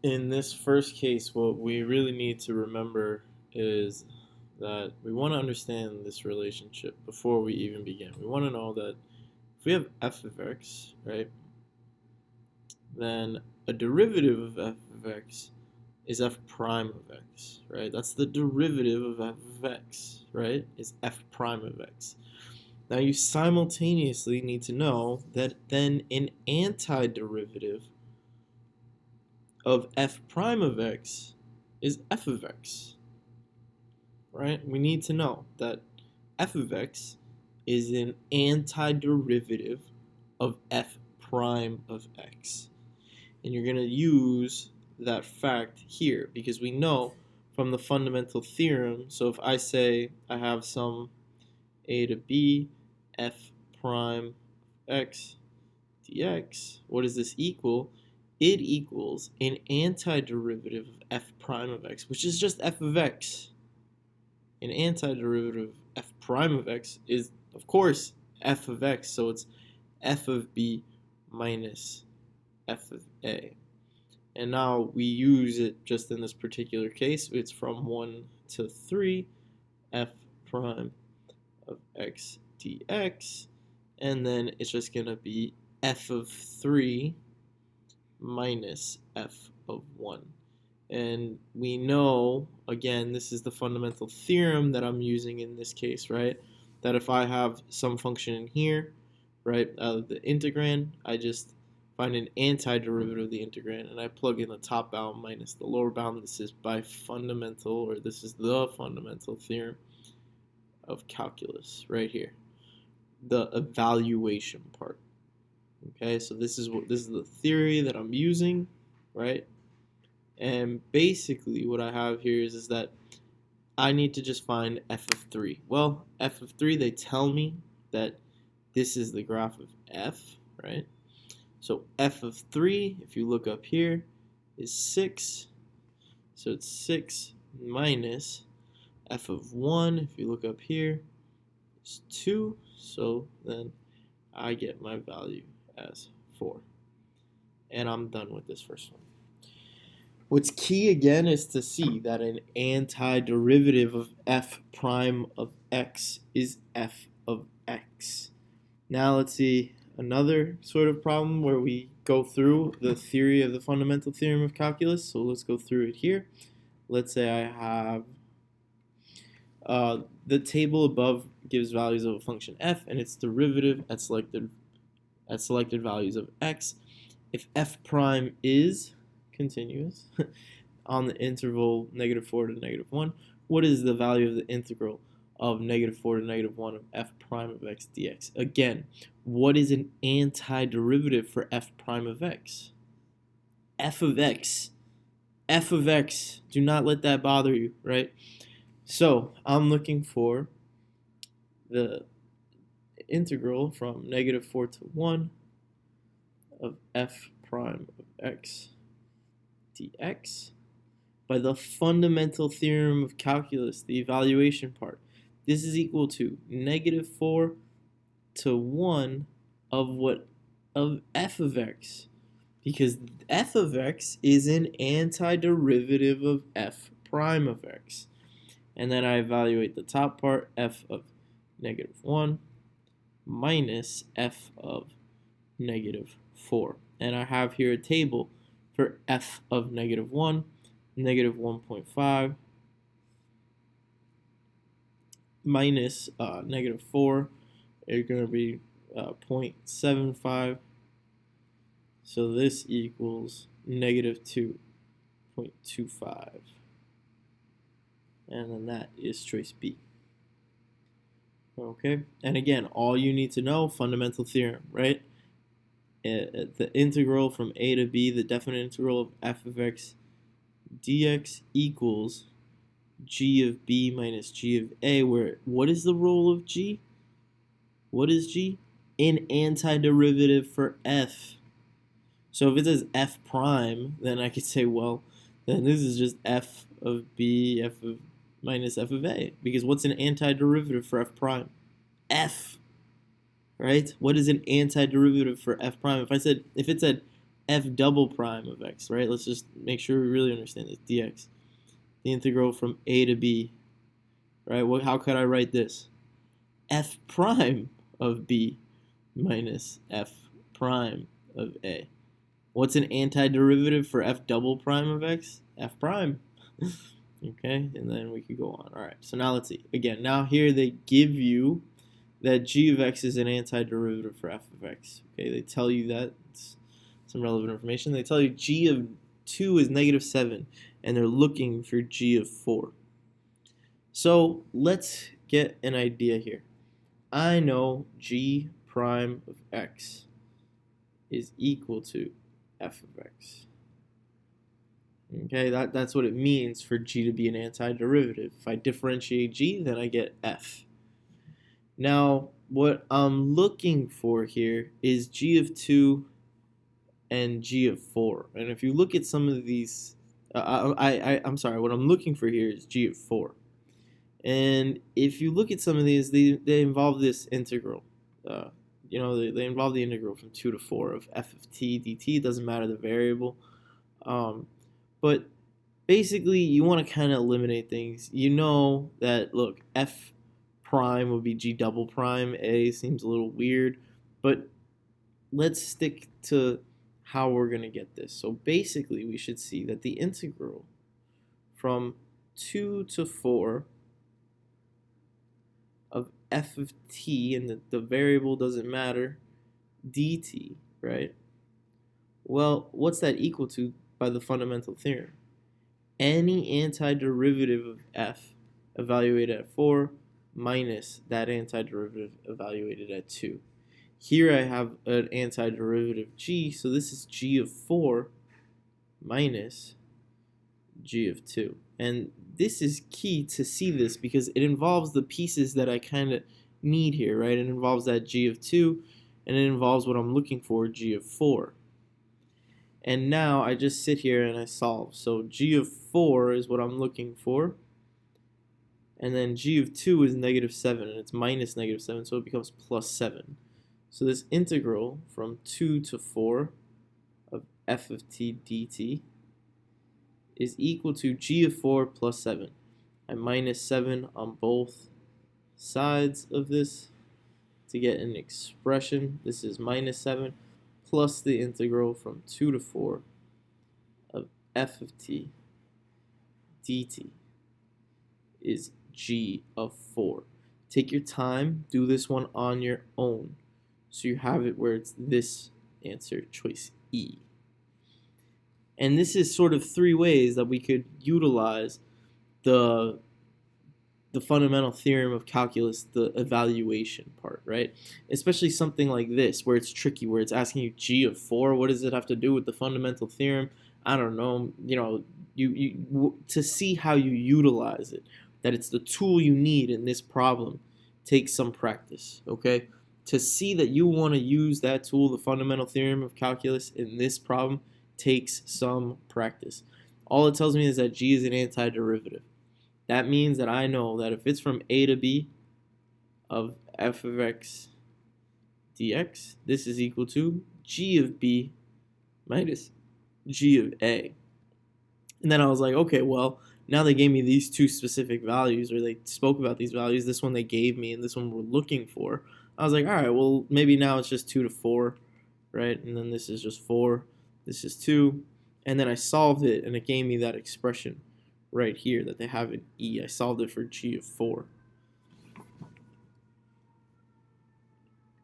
In this first case, what we really need to remember is that we want to understand this relationship before we even begin. We want to know that if we have f of x, right, then a derivative of f of x is f prime of x, right? That's the derivative of f of x, right, is f prime of x. Now you simultaneously need to know that then an antiderivative of f prime of x is f of x, right? We need to know that f of x is an antiderivative of f prime of x. And you're going to use that fact here because we know from the fundamental theorem, so if I say I have some a to b f prime x dx, what does this equal? It equals an antiderivative of f prime of x, which is just f of x. An antiderivative of f prime of x is, of course, f of x, so it's f of b minus f of a. And now we use it just in this particular case. It's from 1 to 3, f prime of x dx, and then it's just going to be f of 3 minus f of 1. And we know, again, this is the fundamental theorem that I'm using in this case, right? That if I have some function in here, right, the integrand, I just find an antiderivative of the integrand, and I plug in the top bound minus the lower bound. This is by fundamental, or this is the fundamental theorem of calculus right here, the evaluation part. Okay, so this is the theory that I'm using, right? And basically what I have here is that I need to just find f of 3. Well, f of 3, they tell me that this is the graph of f, right? So f of 3, if you look up here, is 6. So it's 6 minus f of 1, if you look up here, is 2. So then I get my value as 4. And I'm done with this first one. What's key again is to see that an antiderivative of f prime of x is f of x. Now let's see another sort of problem where we go through the theory of the fundamental theorem of calculus. So let's go through it here. Let's say I have the table above gives values of a function f and its derivative at selected values of x. If f prime is continuous on the interval -4 to -1, what is the value of the integral of -4 to -1 of f prime of x dx? Again, what is an antiderivative for f prime of x? F of x. F of x. Do not let that bother you, right? So I'm looking for the integral from -4 to 1 of f prime of x dx by the fundamental theorem of calculus, the evaluation part. This is equal to -4 to 1 of what? Of f of x, because f of x is an antiderivative of f prime of x. And then I evaluate the top part, f of -1 minus f of -4. And I have here a table for f of -1, -1.5, minus -4 is going to be 0.75. So this equals -2.25. And then that is choice B. Okay, and again, all you need to know, fundamental theorem, right? The integral from a to b, the definite integral of f of x dx equals g of b minus g of a, where what is the role of g? What is g? An antiderivative for f. So if it says f prime, then I could say, well, then this is just f of b, f of minus f of a, because what's an antiderivative for f prime? F, right? What is an antiderivative for f prime? If it said f double prime of x, right? Let's just make sure we really understand this, dx. The integral from a to b, right? How could I write this? F prime of b minus f prime of a. What's an antiderivative for f double prime of x? F prime. Okay, and then we could go on. All right, so now let's see. Again, now here they give you that g of x is an antiderivative for f of x. Okay, they tell you that. It's some relevant information. They tell you g of 2 is -7, and they're looking for g of 4. So let's get an idea here. I know g prime of x is equal to f of x. Okay, that's what it means for g to be an antiderivative. If I differentiate g, then I get f. Now, what I'm looking for here is g of 2 and g of 4. And if you look at some of these, I'm sorry, what I'm looking for here is g of 4. And if you look at some of these, they involve this integral. They involve the integral from 2 to 4 of f of t dt. It doesn't matter the variable. But basically, you want to kind of eliminate things. You know that, look, f prime would be g double prime. A seems a little weird. But let's stick to how we're going to get this. So basically, we should see that the integral from 2 to 4 of f of t, and the variable doesn't matter, dt, right? Well, what's that equal to by the fundamental theorem? Any antiderivative of f evaluated at 4 minus that antiderivative evaluated at 2. Here I have an antiderivative g, so this is g of 4 minus g of 2. And this is key to see this because it involves the pieces that I kind of need here, right? It involves that g of 2, and it involves what I'm looking for, g of 4. And now I just sit here and I solve. So g of 4 is what I'm looking for. And then g of 2 is -7, and it's minus -7, so it becomes +7. So this integral from 2 to 4 of f of t dt is equal to g of 4 plus 7. I minus 7 on both sides of this to get an expression. This is -7 plus the integral from 2 to 4 of f of t dt is g of 4. Take your time, do this one on your own, so you have it where it's this answer, choice E. And this is sort of 3 ways that we could utilize the fundamental theorem of calculus, the evaluation part, right? Especially something like this, where it's tricky, where it's asking you g of 4. What does it have to do with the fundamental theorem? I don't know. To see how you utilize it, that it's the tool you need in this problem, takes some practice, okay? To see that you want to use that tool, the fundamental theorem of calculus, in this problem, takes some practice. All it tells me is that g is an antiderivative. That means that I know that if it's from a to b of f of x dx, this is equal to g of b minus g of a. And then I was like, okay, well, now they gave me these 2 specific values, or they spoke about these values. This one they gave me, and this one we're looking for. I was like, all right, well, maybe now it's just 2 to 4, right? And then this is just 4. This is 2. And then I solved it, and it gave me that expression right here that they have in E. I solved it for g of 4.